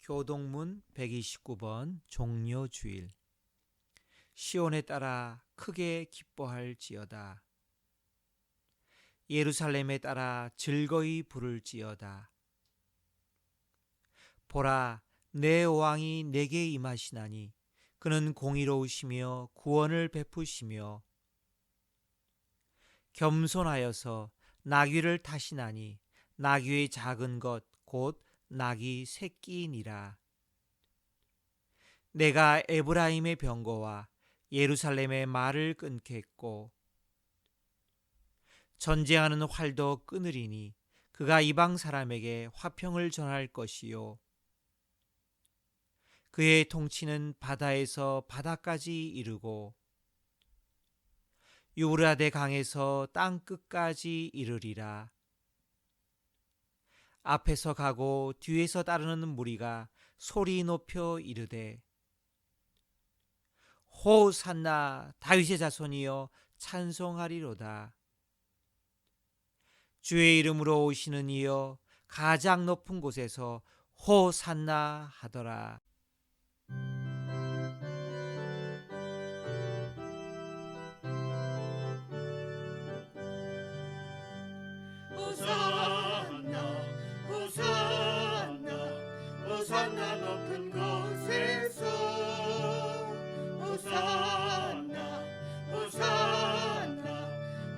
교동문 129번 종려주일. 시온에 따라 크게 기뻐할지어다. 예루살렘에 따라 즐거이 부를지어다. 보라, 내 왕이 내게 임하시나니 그는 공의로우시며 구원을 베푸시며 겸손하여서 나귀를 타시나니 나귀의 작은 것 곧 나귀 새끼이니라. 내가 에브라임의 병거와 예루살렘의 말을 끊겠고 전쟁하는 활도 끊으리니 그가 이방 사람에게 화평을 전할 것이요 그의 통치는 바다에서 바다까지 이르고 유브라데 강에서 땅 끝까지 이르리라. 앞에서 가고 뒤에서 따르는 무리가 소리 높여 이르되 호산나 다윗의 자손이여 찬송하리로다. 주의 이름으로 오시는 이여 가장 높은 곳에서 호산나 하더라. 호산나 높은 곳에서 호산나 호산나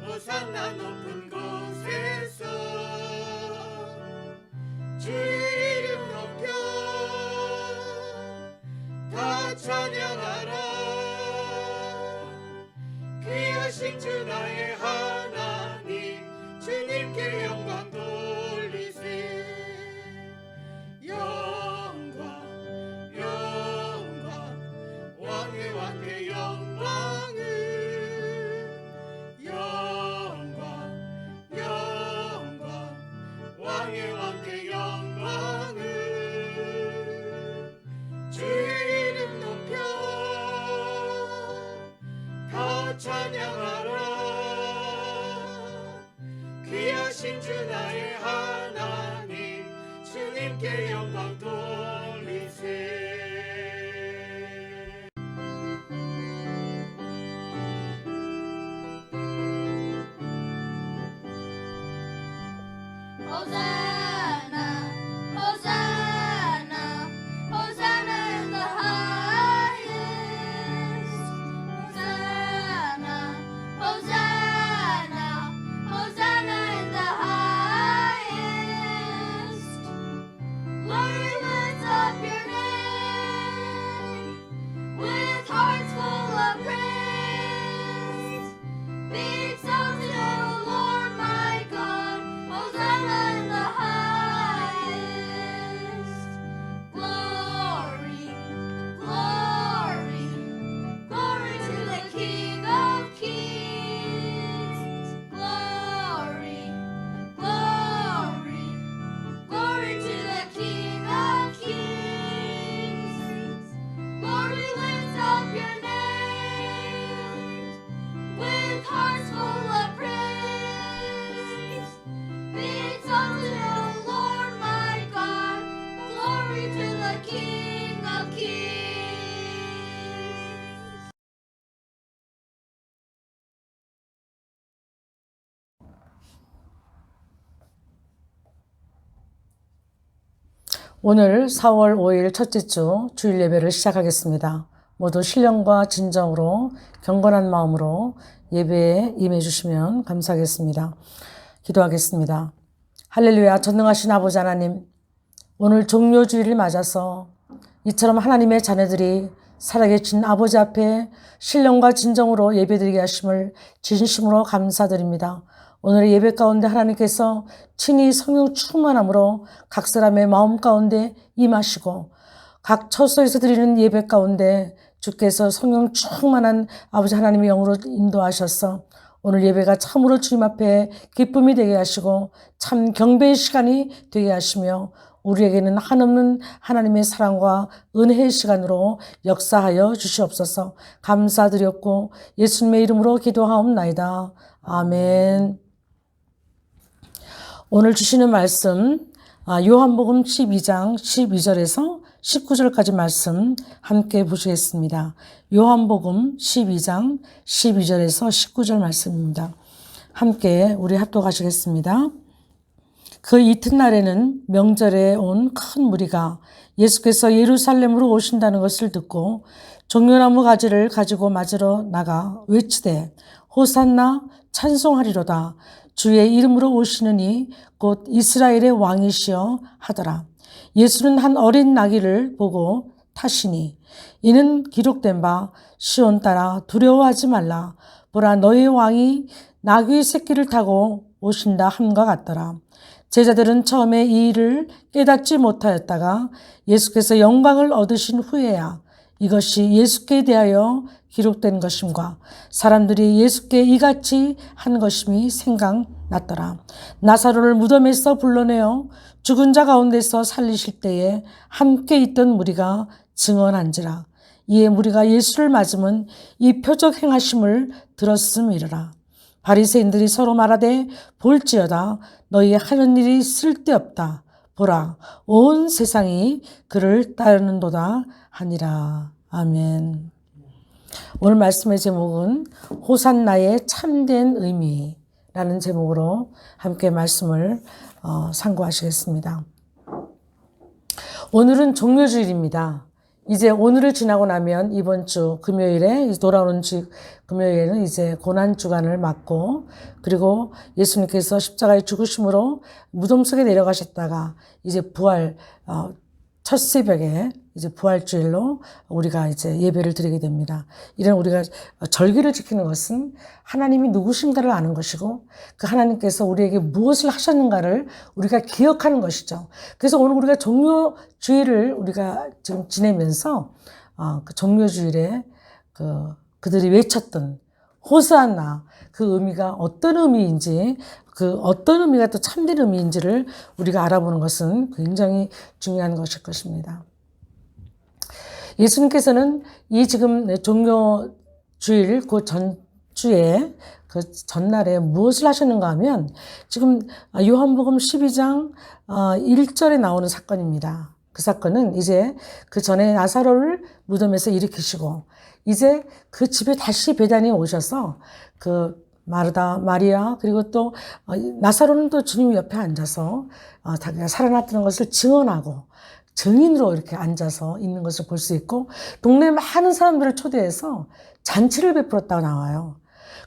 호산나 높은 곳에서 주의 이름 높여 다 찬양하라. 귀하신 주 나의 하나님 주님께 영광 돌리세. 왕의 왕의 영광을 왕의 왕의 영광을 주의 이름 높여 다 찬양하라. 귀하신 주 나의 하나님 주님께 영광 돌리세. Hosanna, Hosanna, Hosanna in the highest. Hosanna, Hosanna, Hosanna in the highest. Lord, we lift up your name with hearts full of praise. Be exalted, O Lord my God. Hosanna in the highest. Glory, glory, glory to the King of Kings. Glory, glory, glory to the King of Kings. Lord, we lift up your name with hearts full of praise. Be exalted, O Lord my God. Glory to the King of Kings. 오늘 4월 5일 첫째 주 주일 예배를 시작하겠습니다. 모두 신령과 진정으로 경건한 마음으로 예배에 임해 주시면 감사하겠습니다. 기도하겠습니다. 할렐루야. 전능하신 아버지 하나님, 오늘 종료주일을 맞아서 이처럼 하나님의 자녀들이 살아계신 아버지 앞에 신령과 진정으로 예배드리게 하심을 진심으로 감사드립니다. 오늘의 예배 가운데 하나님께서 친히 성령 충만함으로 각 사람의 마음 가운데 임하시고 각 처소에서 드리는 예배 가운데 주께서 성령 충만한 아버지 하나님의 영으로 인도하셔서 오늘 예배가 참으로 주님 앞에 기쁨이 되게 하시고 참 경배의 시간이 되게 하시며 우리에게는 한없는 하나님의 사랑과 은혜의 시간으로 역사하여 주시옵소서. 감사드렸고 예수님의 이름으로 기도하옵나이다. 아멘. 오늘 주시는 말씀 요한복음 12장 12절에서 19절까지 말씀 함께 보시겠습니다. 요한복음 12장 12절에서 19절 말씀입니다. 함께 우리 합독하시겠습니다. 그 이튿날에는 명절에 온 큰 무리가 예수께서 예루살렘으로 오신다는 것을 듣고 종려나무 가지를 가지고 맞으러 나가 외치되 호산나 찬송하리로다. 주의 이름으로 오시는 이 곧 이스라엘의 왕이시여 하더라. 예수는 한 어린 나귀를 보고 타시니 이는 기록된 바 시온 딸아 두려워하지 말라. 보라 너희 왕이 나귀 새끼를 타고 오신다 함과 같더라. 제자들은 처음에 이 일을 깨닫지 못하였다가 예수께서 영광을 얻으신 후에야 이것이 예수께 대하여 기록된 것임과 사람들이 예수께 이같이 한 것임이 생각났더라. 나사로를 무덤에서 불러내어 죽은 자 가운데서 살리실 때에 함께 있던 무리가 증언한지라. 이에 무리가 예수를 맞으면 이 표적 행하심을 들었음이라. 바리새인들이 서로 말하되 볼지어다 너희 하는 일이 쓸데없다. 보라 온 세상이 그를 따르는도다 하니라. 아멘. 오늘 말씀의 제목은 호산나의 참된 의미라는 제목으로 함께 말씀을 상고하시겠습니다. 오늘은 종료주일입니다. 이제 오늘을 지나고 나면 이번 주 금요일에 돌아오는 주 금요일에는 이제 고난주간을 맞고 그리고 예수님께서 십자가의 죽으심으로 무덤 속에 내려가셨다가 이제 부활 첫 새벽에 이제 부활주일로 우리가 이제 예배를 드리게 됩니다. 이런 우리가 절기를 지키는 것은 하나님이 누구신가를 아는 것이고 그 하나님께서 우리에게 무엇을 하셨는가를 우리가 기억하는 것이죠. 그래서 오늘 우리가 종료주일을 우리가 지금 지내면서 그 종료주일에 그들이 외쳤던 호산나 그 의미가 어떤 의미인지 그 어떤 의미가 또 참된 의미인지를 우리가 알아보는 것은 굉장히 중요한 것일 것입니다. 예수님께서는 이 지금 종료주일 그 전주에 그 전날에 무엇을 하셨는가 하면 지금 요한복음 12장 1절에 나오는 사건입니다. 그 사건은 이제 그 전에 나사로를 무덤에서 일으키시고 이제 그 집에 다시 베다니에 오셔서 그 마르다, 마리아 그리고 또 나사로는 또 주님 옆에 앉아서 자기가 살아났다는 것을 증언하고 증인으로 이렇게 앉아서 있는 것을 볼 수 있고 동네 많은 사람들을 초대해서 잔치를 베풀었다고 나와요.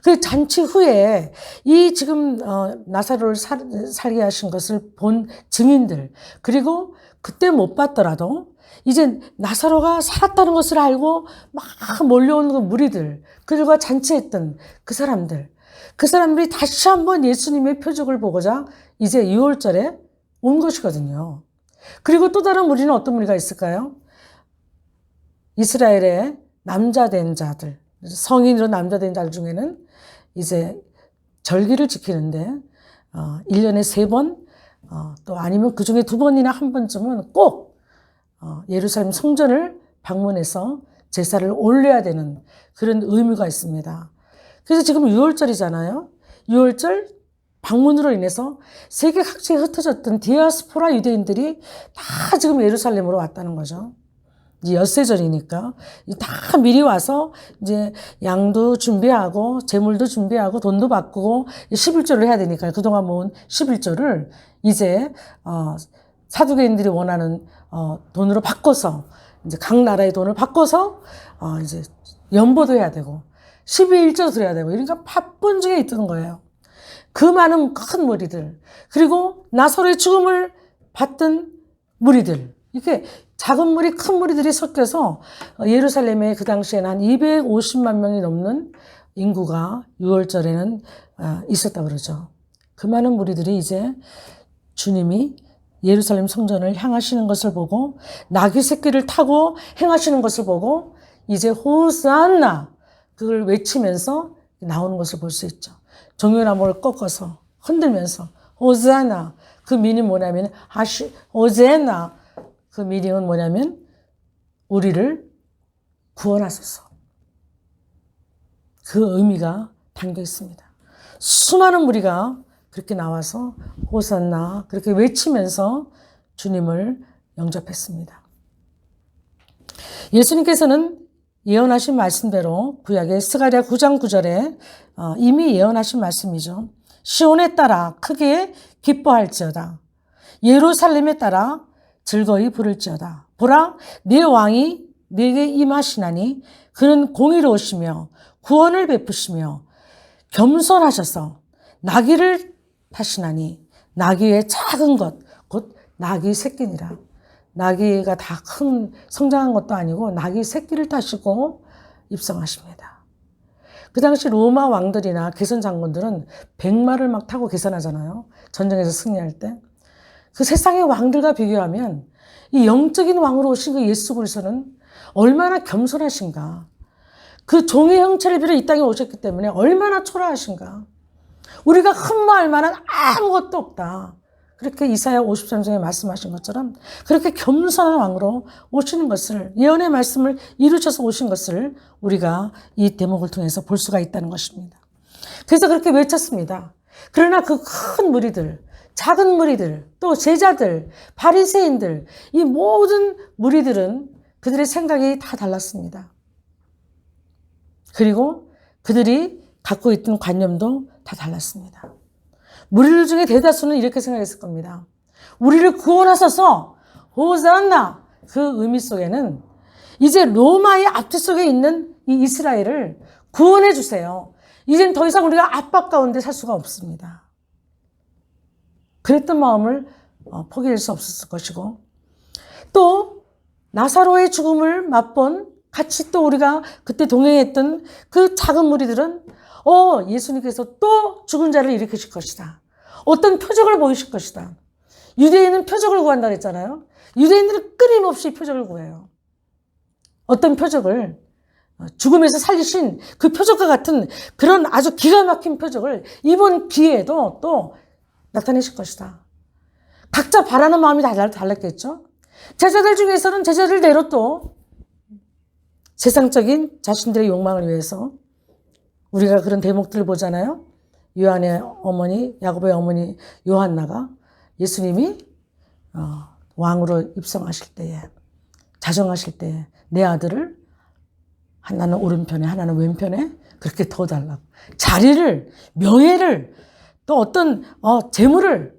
그 잔치 후에 이 지금 나사로를 살게 하신 것을 본 증인들 그리고 그때 못 봤더라도 이제 나사로가 살았다는 것을 알고 막 몰려오는 그 무리들 그들과 잔치했던 그 사람들이 다시 한번 예수님의 표적을 보고자 이제 6월절에 온 것이거든요. 그리고 또 다른 무리는 어떤 무리가 있을까요? 이스라엘의 남자된 자들, 성인으로 남자된 자들 중에는 이제 절기를 지키는데 1년에 3번 또 아니면 그 중에 2번이나 1번쯤은 꼭 예루살렘 성전을 방문해서 제사를 올려야 되는 그런 의무가 있습니다. 그래서 지금 6월절이잖아요. 6월절 방문으로 인해서 세계 각지에 흩어졌던 디아스포라 유대인들이 다 지금 예루살렘으로 왔다는 거죠. 이제 엿새절이니까 다 미리 와서 이제 양도 준비하고 재물도 준비하고 돈도 바꾸고 11조를 해야 되니까 그동안 모은 11조를 이제 사두개인들이 원하는 돈으로 바꿔서 이제 각 나라의 돈을 바꿔서 이제 연보도 해야 되고 12일조도 드려야 되고 그러니까 바쁜 중에 있던 거예요. 그 많은 큰 무리들 그리고 나사로의 죽음을 받던 무리들 이렇게 작은 무리 큰 무리들이 섞여서 예루살렘에 그 당시에는 한 250만 명이 넘는 인구가 6월절에는 있었다고 그러죠. 그 많은 무리들이 이제 주님이 예루살렘 성전을 향하시는 것을 보고 나귀 새끼를 타고 행하시는 것을 보고 이제 호산나 그걸 외치면서 나오는 것을 볼 수 있죠. 종려나무를 꺾어서 흔들면서 호산나 그 미닝은 뭐냐면 호산나 그 미닝은 뭐냐면 우리를 구원하소서 그 의미가 담겨 있습니다. 수많은 무리가 그렇게 나와서 호산나 그렇게 외치면서 주님을 영접했습니다. 예수님께서는 예언하신 말씀대로 구약의 스가랴 9장 9절에 이미 예언하신 말씀이죠. 시온에 따라 크게 기뻐할지어다. 예루살렘에 따라 즐거이 부를지어다. 보라, 네 왕이 네게 임하시나니 그는 공의로우시며 구원을 베푸시며 겸손하셔서 나귀를 타시나니 나귀의 작은 것 곧 나귀 새끼니라. 나귀가 다 큰 성장한 것도 아니고 나귀 새끼를 타시고 입성하십니다. 그 당시 로마 왕들이나 개선 장군들은 백마를 막 타고 개선하잖아요. 전쟁에서 승리할 때. 그 세상의 왕들과 비교하면 이 영적인 왕으로 오신 그 예수 그리스도는 얼마나 겸손하신가. 그 종의 형체를 빌어 이 땅에 오셨기 때문에 얼마나 초라하신가. 우리가 흠모할 만한 아무것도 없다. 그렇게 이사야 53장에 말씀하신 것처럼 그렇게 겸손한 왕으로 오시는 것을, 예언의 말씀을 이루셔서 오신 것을 우리가 이 대목을 통해서 볼 수가 있다는 것입니다. 그래서 그렇게 외쳤습니다. 그러나 그 큰 무리들, 작은 무리들, 또 제자들, 바리새인들, 이 모든 무리들은 그들의 생각이 다 달랐습니다. 그리고 그들이 갖고 있던 관념도 다 달랐습니다. 무리들 중에 대다수는 이렇게 생각했을 겁니다. 우리를 구원하소서 호산나, 그 의미 속에는 이제 로마의 압제 속에 있는 이 이스라엘을 구원해 주세요. 이젠 더 이상 우리가 압박 가운데 살 수가 없습니다. 그랬던 마음을 포기할 수 없었을 것이고, 또 나사로의 죽음을 맛본 같이 또 우리가 그때 동행했던 그 작은 무리들은 예수님께서 또 죽은 자를 일으키실 것이다. 어떤 표적을 보이실 것이다. 유대인은 표적을 구한다 그랬잖아요. 유대인들은 끊임없이 표적을 구해요. 어떤 표적을, 죽음에서 살리신 그 표적과 같은 그런 아주 기가 막힌 표적을 이번 기회에도 또 나타내실 것이다. 각자 바라는 마음이 달랐겠죠. 제자들 중에서는 제자들대로 또 세상적인 자신들의 욕망을 위해서 우리가 그런 대목들을 보잖아요. 요한의 어머니, 야고보의 어머니 요한나가 예수님이 왕으로 입성하실 때에, 자정하실 때에 내 아들을 하나는 오른편에 하나는 왼편에 그렇게 더 달라고, 자리를, 명예를, 또 어떤 재물을,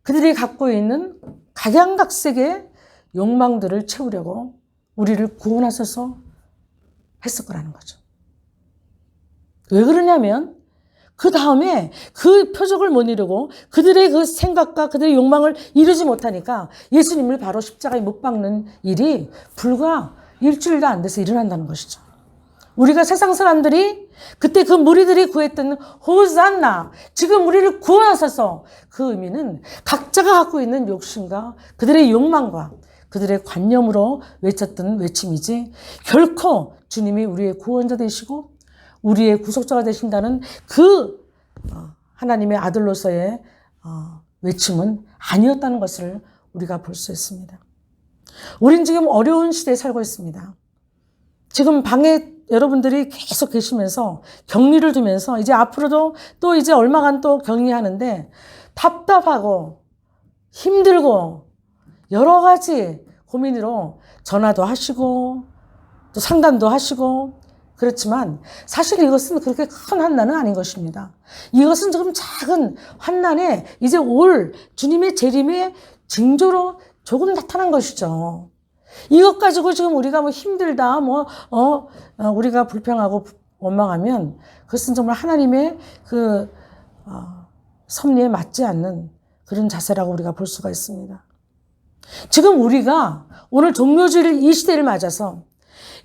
그들이 갖고 있는 각양각색의 욕망들을 채우려고 우리를 구원하셔서 했을 거라는 거죠. 왜 그러냐면 그 다음에 그 표적을 못 이루고 그들의 그 생각과 그들의 욕망을 이루지 못하니까 예수님을 바로 십자가에 못 박는 일이 불과 일주일도 안 돼서 일어난다는 것이죠. 우리가 세상 사람들이 그때 그 무리들이 구했던 호산나, 지금 우리를 구원하소서, 그 의미는 각자가 갖고 있는 욕심과 그들의 욕망과 그들의 관념으로 외쳤던 외침이지, 결코 주님이 우리의 구원자 되시고 우리의 구속자가 되신다는 그 하나님의 아들로서의 외침은 아니었다는 것을 우리가 볼 수 있습니다. 우린 지금 어려운 시대에 살고 있습니다. 지금 방에 여러분들이 계속 계시면서 격리를 두면서 이제 앞으로도 또 이제 얼마간 또 격리하는데 답답하고 힘들고 여러 가지 고민으로 전화도 하시고 또 상담도 하시고 그렇지만 사실 이것은 그렇게 큰 환난은 아닌 것입니다. 이것은 조금 작은 환난에 이제 올 주님의 재림의 징조로 조금 나타난 것이죠. 이것 가지고 지금 우리가 뭐 힘들다, 우리가 불평하고 원망하면 그것은 정말 하나님의 그 섭리에 맞지 않는 그런 자세라고 우리가 볼 수가 있습니다. 지금 우리가 오늘 종료주일 이 시대를 맞아서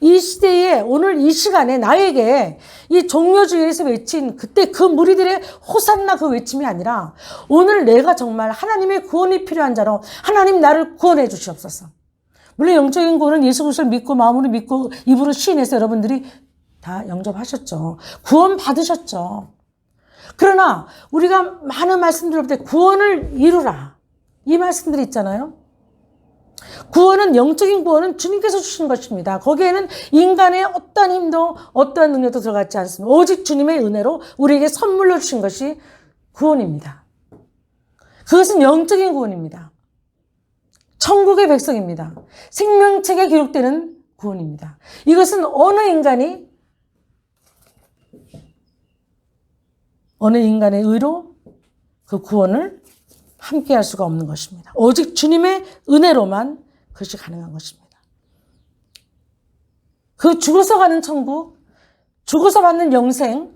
이 시대에 오늘 이 시간에 나에게 이 종료주일에서 외친 그때 그 무리들의 호산나 그 외침이 아니라 오늘 내가 정말 하나님의 구원이 필요한 자로 하나님 나를 구원해 주시옵소서. 물론 영적인 구원은 예수 그리스도를 믿고 마음으로 믿고 입으로 시인해서 여러분들이 다 영접하셨죠. 구원 받으셨죠. 그러나 우리가 많은 말씀들 볼 때 구원을 이루라, 이 말씀들이 있잖아요. 구원은, 영적인 구원은 주님께서 주신 것입니다. 거기에는 인간의 어떠한 힘도 어떠한 능력도 들어가지 않습니다. 오직 주님의 은혜로 우리에게 선물로 주신 것이 구원입니다. 그것은 영적인 구원입니다. 천국의 백성입니다. 생명책에 기록되는 구원입니다. 이것은 어느 인간의 의로 그 구원을 함께 할 수가 없는 것입니다. 오직 주님의 은혜로만 그것이 가능한 것입니다. 그 죽어서 가는 천국, 죽어서 받는 영생,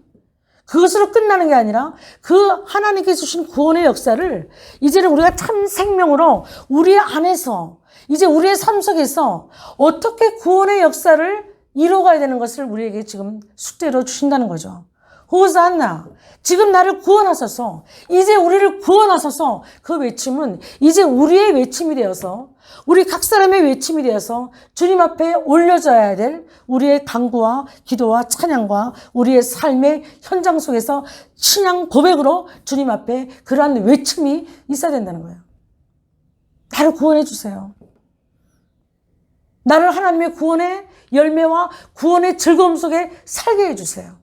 그것으로 끝나는 게 아니라 그 하나님께 주신 구원의 역사를 이제는 우리가 참 생명으로 우리 안에서, 이제 우리의 삶 속에서 어떻게 구원의 역사를 이뤄가야 되는 것을 우리에게 지금 숙제로 주신다는 거죠. 호산나, 지금 나를 구원하소서, 이제 우리를 구원하소서. 그 외침은 이제 우리의 외침이 되어서, 우리 각 사람의 외침이 되어서 주님 앞에 올려져야 될 우리의 간구와 기도와 찬양과 우리의 삶의 현장 속에서 신앙 고백으로 주님 앞에 그러한 외침이 있어야 된다는 거예요. 나를 구원해 주세요. 나를 하나님의 구원의 열매와 구원의 즐거움 속에 살게 해주세요.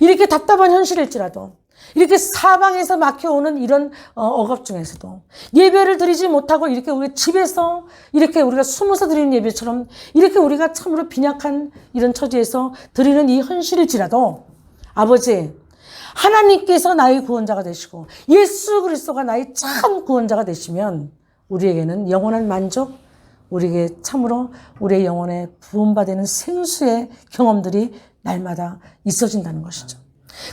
이렇게 답답한 현실일지라도, 이렇게 사방에서 막혀오는 이런 억압 중에서도 예배를 드리지 못하고 이렇게 우리 집에서 이렇게 우리가 숨어서 드리는 예배처럼 이렇게 우리가 참으로 빈약한 이런 처지에서 드리는 이 현실일지라도 아버지, 하나님께서 나의 구원자가 되시고 예수 그리스도가 나의 참 구원자가 되시면 우리에게는 영원한 만족, 우리에게 참으로 우리의 영혼에 구원받는 생수의 경험들이 날마다 있어진다는 것이죠.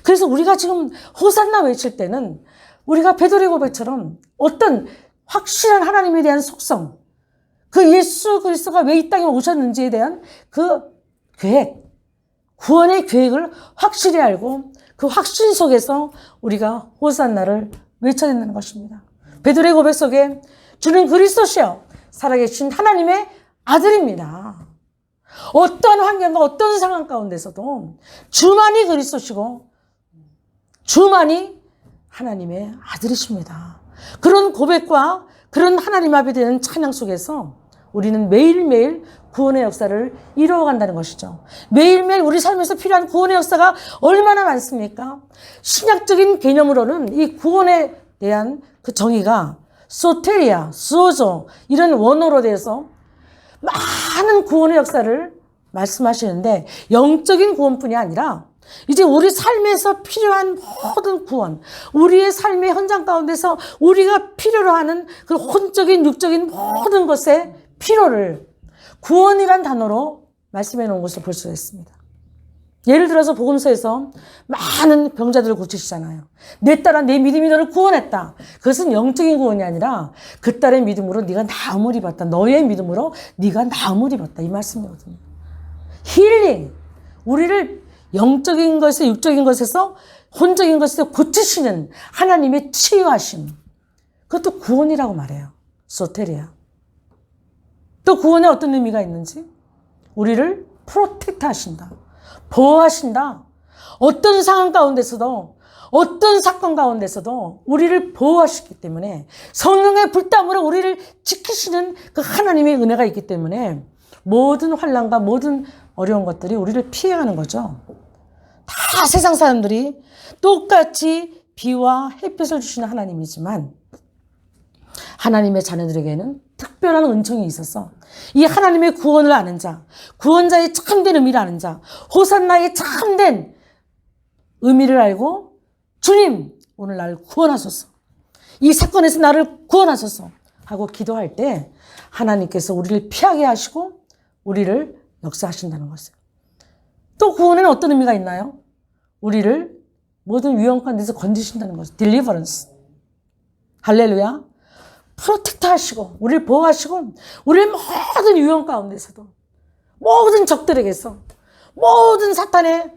그래서 우리가 지금 호산나 외칠 때는 우리가 베드로의 고백처럼 어떤 확실한 하나님에 대한 속성, 그 예수 그리스도가 왜 이 땅에 오셨는지에 대한 그 계획, 구원의 계획을 확실히 알고 그 확신 속에서 우리가 호산나를 외쳐야 된다는 것입니다. 베드로의 고백 속에 주는 그리스도시요 살아계신 하나님의 아들입니다. 어떠한 환경과 어떤 상황 가운데서도 주만이 그리스도시고 주만이 하나님의 아들이십니다. 그런 고백과 그런 하나님 앞에 대한 찬양 속에서 우리는 매일매일 구원의 역사를 이루어간다는 것이죠. 매일매일 우리 삶에서 필요한 구원의 역사가 얼마나 많습니까? 신약적인 개념으로는 이 구원에 대한 그 정의가 소테리아, 수오조 이런 원어로 돼서 많은 구원의 역사를 말씀하시는데 영적인 구원뿐이 아니라 이제 우리 삶에서 필요한 모든 구원, 우리의 삶의 현장 가운데서 우리가 필요로 하는 그 혼적인 육적인 모든 것의 필요를 구원이란 단어로 말씀해 놓은 것을 볼 수가 있습니다. 예를 들어서 복음서에서 많은 병자들을 고치시잖아요. 내 딸아 내 믿음이 너를 구원했다. 그것은 영적인 구원이 아니라 그 딸의 믿음으로 네가 나음을 입었다. 너의 믿음으로 네가 나음을 입었다. 이 말씀이거든요. 힐링, 우리를 영적인 것에 육적인 것에서 혼적인 것에서 고치시는 하나님의 치유하심, 그것도 구원이라고 말해요. 소테리아. 또 구원에 어떤 의미가 있는지 우리를 프로텍트 하신다. 보호하신다. 어떤 상황 가운데서도 어떤 사건 가운데서도 우리를 보호하시기 때문에 성령의 불담으로 우리를 지키시는 그 하나님의 은혜가 있기 때문에 모든 환난과 모든 어려운 것들이 우리를 피해가는 거죠. 다 세상 사람들이 똑같이 비와 햇빛을 주시는 하나님이지만 하나님의 자녀들에게는 특별한 은총이 있어서 이 하나님의 구원을 아는 자, 구원자의 참된 의미를 아는 자, 호산나의 참된 의미를 알고 주님 오늘 나를 구원하소서, 이 사건에서 나를 구원하소서 하고 기도할 때 하나님께서 우리를 피하게 하시고 우리를 역사하신다는 것이에요. 또 구원에는 어떤 의미가 있나요? 우리를 모든 위험 가운데서 건지신다는 것이에요. deliverance. 할렐루야. 프로텍트 하시고 우리를 보호하시고 우리를 모든 위험 가운데서도 모든 적들에게서 모든 사탄의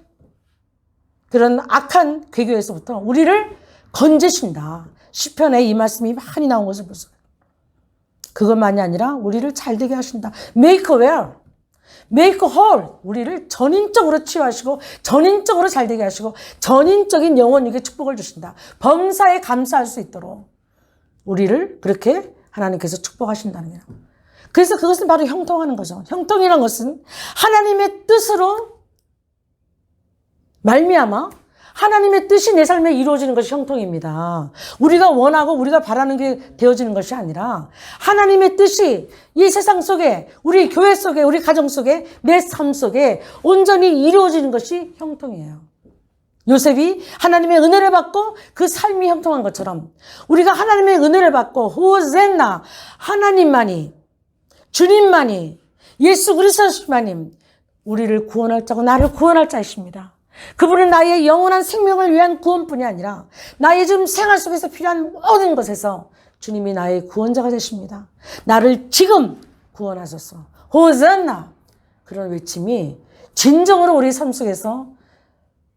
그런 악한 괴교에서부터 우리를 건지신다. 시편에 이 말씀이 많이 나온 것을 보세요. 그것만이 아니라 우리를 잘되게 하신다. make well, make whole. 우리를 전인적으로 치유하시고 전인적으로 잘되게 하시고 전인적인 영혼에게 축복을 주신다. 범사에 감사할 수 있도록 우리를 그렇게 하나님께서 축복하신다는 거예요. 그래서 그것은 바로 형통하는 거죠. 형통이라는 것은 하나님의 뜻으로 말미암아 하나님의 뜻이 내 삶에 이루어지는 것이 형통입니다. 우리가 원하고 우리가 바라는 게 되어지는 것이 아니라 하나님의 뜻이 이 세상 속에, 우리 교회 속에, 우리 가정 속에, 내 삶 속에 온전히 이루어지는 것이 형통이에요. 요셉이 하나님의 은혜를 받고 그 삶이 형통한 것처럼 우리가 하나님의 은혜를 받고 호세나, 하나님만이, 주님만이, 예수 그리스도만이 우리를 구원할 자고 나를 구원할 자이십니다. 그분은 나의 영원한 생명을 위한 구원뿐이 아니라 나의 지금 생활 속에서 필요한 모든 것에서 주님이 나의 구원자가 되십니다. 나를 지금 구원하소서. 호산나. 그런 외침이 진정으로 우리 삶 속에서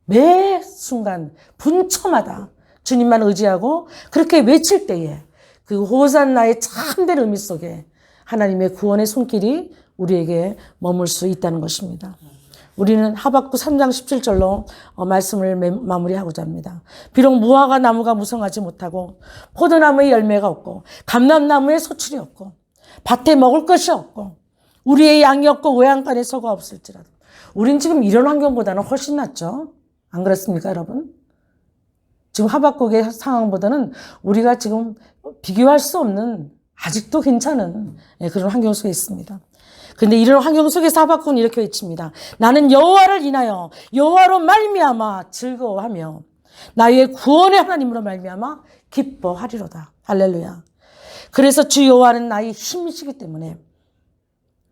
매 순간 분초마다 주님만 의지하고 그렇게 외칠 때에 그 호산나의 참된 의미 속에 하나님의 구원의 손길이 우리에게 머물 수 있다는 것입니다. 우리는 하박국 3장 17절로 말씀을 마무리하고자 합니다. 비록 무화과 나무가 무성하지 못하고 포도나무에 열매가 없고 감람나무에 소출이 없고 밭에 먹을 것이 없고 우리의 양이 없고 외양간에 소가 없을지라도 우린 지금 이런 환경보다는 훨씬 낫죠. 안 그렇습니까, 여러분? 지금 하박국의 상황보다는 우리가 지금 비교할 수 없는 아직도 괜찮은 그런 환경 속에 있습니다. 그런데 이런 환경 속에서 하박국은 이렇게 외칩니다. 나는 여호와를 인하여 여호와로 말미암아 즐거워하며 나의 구원의 하나님으로 말미암아 기뻐하리로다. 할렐루야. 그래서 주 여호와는 나의 힘이시기 때문에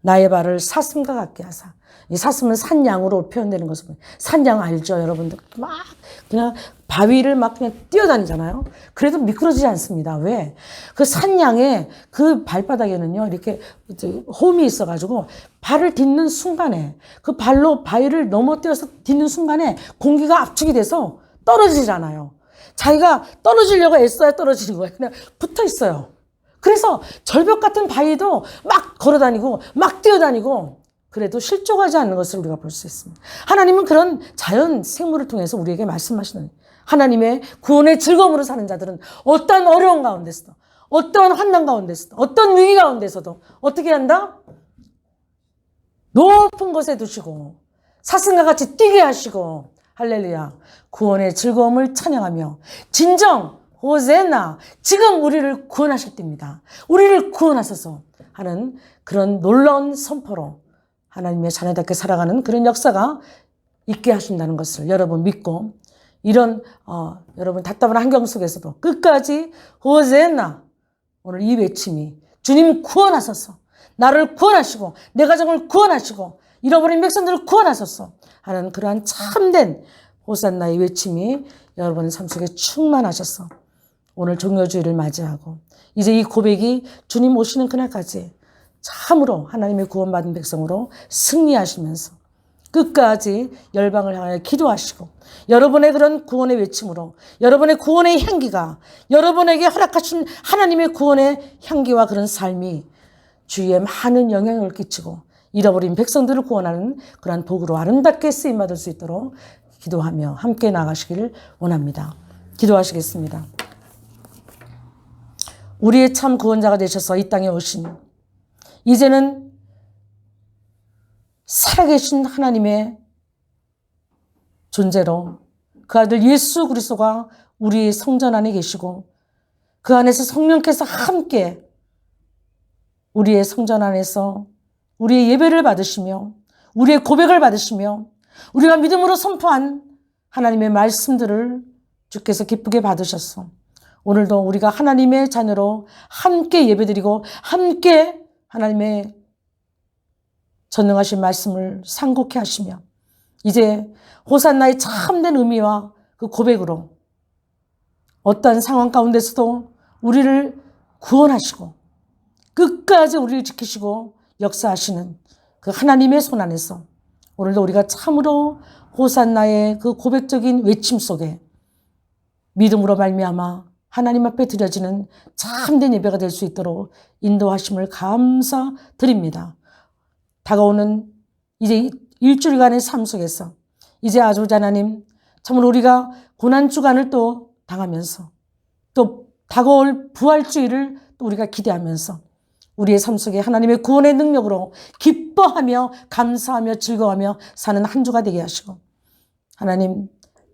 나의 발을 사슴과 같게 하사. 이 사슴은 산양으로 표현되는 것을 산양 알죠, 여러분들? 막 그냥 바위를 막 그냥 뛰어다니잖아요. 그래도 미끄러지지 않습니다. 왜? 그 산양의 그 발바닥에는요 이렇게 홈이 있어가지고 발을 딛는 순간에 그 발로 바위를 넘어뜨려서 딛는 순간에 공기가 압축이 돼서 떨어지질 않아요. 자기가 떨어지려고 애써야 떨어지는 거예요. 그냥 붙어 있어요. 그래서 절벽 같은 바위도 막 걸어다니고 막 뛰어다니고 그래도 실족하지 않는 것을 우리가 볼 수 있습니다. 하나님은 그런 자연 생물을 통해서 우리에게 말씀하시는 하나님의 구원의 즐거움으로 사는 자들은 어떤 어려운 가운데서도 어떤 환난 가운데서도 어떤 위기 가운데서도 어떻게 한다? 높은 곳에 두시고 사슴과 같이 뛰게 하시고 할렐루야 구원의 즐거움을 찬양하며 진정 호세나 지금 우리를 구원하실 때입니다. 우리를 구원하소서 하는 그런 놀라운 선포로 하나님의 자녀답게 살아가는 그런 역사가 있게 하신다는 것을 여러분 믿고 이런 여러분 답답한 환경 속에서도 끝까지 호세나 오늘 이 외침이 주님 구원하소서 나를 구원하시고 내 가정을 구원하시고 잃어버린 백성들을 구원하소서 하는 그러한 참된 호산나의 외침이 여러분의 삶 속에 충만하셔서 오늘 종료주일을 맞이하고 이제 이 고백이 주님 오시는 그날까지 참으로 하나님의 구원받은 백성으로 승리하시면서 끝까지 열방을 향하여 기도하시고 여러분의 그런 구원의 외침으로 여러분의 구원의 향기가 여러분에게 허락하신 하나님의 구원의 향기와 그런 삶이 주위에 많은 영향을 끼치고 잃어버린 백성들을 구원하는 그러한 도구로 아름답게 쓰임받을 수 있도록 기도하며 함께 나가시기를 원합니다. 기도하시겠습니다. 우리의 참 구원자가 되셔서 이 땅에 오신 이제는 살아계신 하나님의 존재로 그 아들 예수 그리스도가 우리의 성전 안에 계시고 그 안에서 성령께서 함께 우리의 성전 안에서 우리의 예배를 받으시며 우리의 고백을 받으시며 우리가 믿음으로 선포한 하나님의 말씀들을 주께서 기쁘게 받으셨소. 오늘도 우리가 하나님의 자녀로 함께 예배드리고 함께 하나님의 전능하신 말씀을 상고케 하시며 이제 호산나의 참된 의미와 그 고백으로 어떠한 상황 가운데서도 우리를 구원하시고 끝까지 우리를 지키시고 역사하시는 그 하나님의 손 안에서 오늘도 우리가 참으로 호산나의 그 고백적인 외침 속에 믿음으로 말미암아 하나님 앞에 드려지는 참된 예배가 될 수 있도록 인도하심을 감사드립니다. 다가오는 이제 일주일간의 삶 속에서 이제 아버지 하나님 참으로 우리가 고난주간을 또 당하면서 또 다가올 부활주일을 또 우리가 기대하면서 우리의 삶 속에 하나님의 구원의 능력으로 기뻐하며 감사하며 즐거워하며 사는 한 주가 되게 하시고 하나님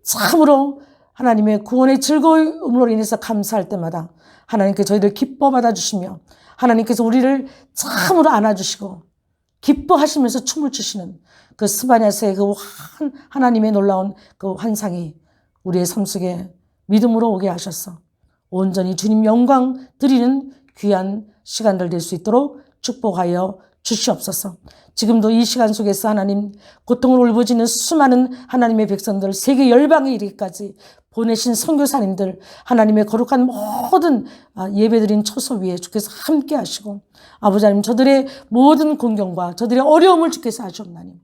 참으로 하나님의 구원의 즐거움으로 인해서 감사할 때마다 하나님께 저희를 기뻐 받아주시며 하나님께서 우리를 참으로 안아주시고 기뻐하시면서 춤을 추시는 그 스바냐스의 그 하나님의 놀라운 그 환상이 우리의 삶 속에 믿음으로 오게 하셔서 온전히 주님 영광 드리는 귀한 시간들 될 수 있도록 축복하여 주시옵소서. 지금도 이 시간 속에서 하나님 고통을 울부짖는 수많은 하나님의 백성들 세계 열방에 이르기까지 보내신 선교사님들 하나님의 거룩한 모든 예배드린 처소 위에 주께서 함께 하시고 아버지 하나님 저들의 모든 공경과 저들의 어려움을 주께서 하시옵나니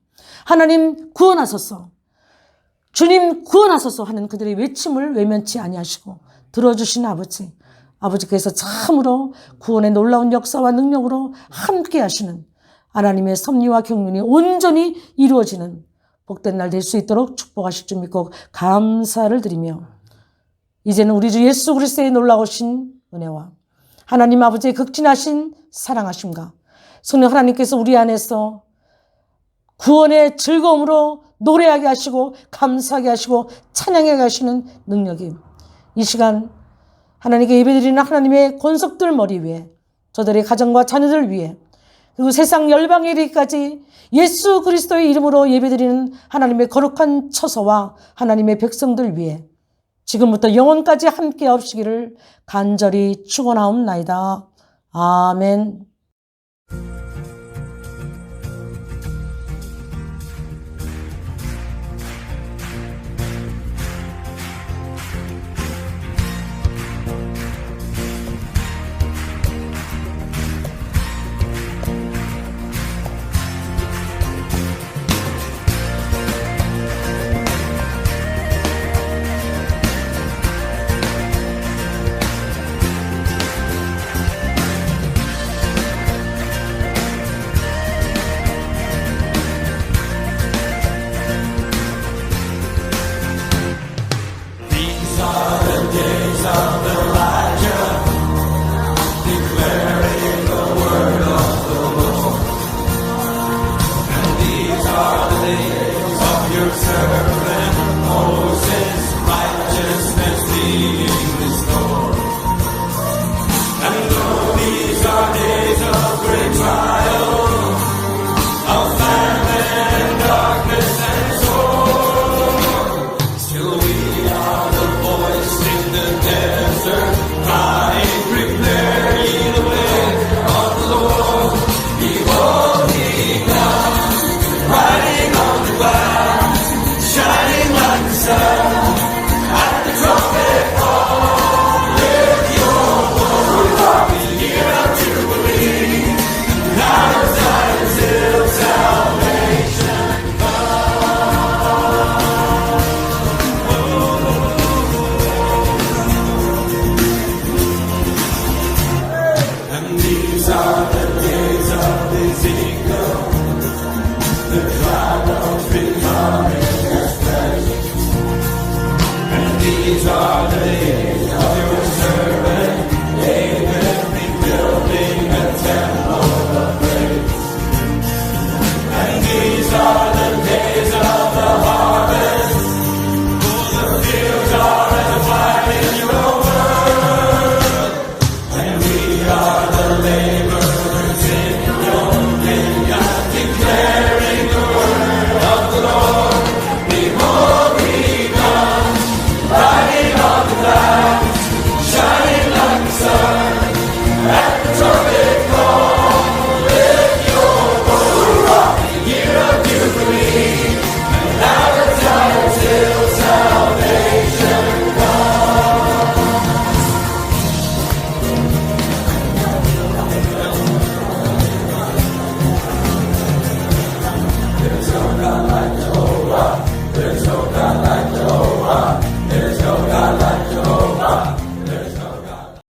하나님 구원하소서 주님 구원하소서 하는 그들의 외침을 외면치 아니하시고 들어주신 아버지께서 참으로 구원의 놀라운 역사와 능력으로 함께 하시는 하나님의 섭리와 경륜이 온전히 이루어지는 복된 날 될 수 있도록 축복하실 줄 믿고 감사를 드리며 이제는 우리 주 예수 그리스도의 놀라우신 은혜와 하나님 아버지의 극진하신 사랑하심과 성령 하나님께서 우리 안에서 구원의 즐거움으로 노래하게 하시고 감사하게 하시고 찬양하게 하시는 능력이 이 시간 하나님께 예배드리는 하나님의 권속들 머리 위에 저들의 가정과 자녀들 위에 그리고 세상 열방에 이르기까지 예수 그리스도의 이름으로 예배드리는 하나님의 거룩한 처소와 하나님의 백성들 위에 지금부터 영원까지 함께 하시기를 간절히 축원하옵나이다. 아멘. These are the days of your servant.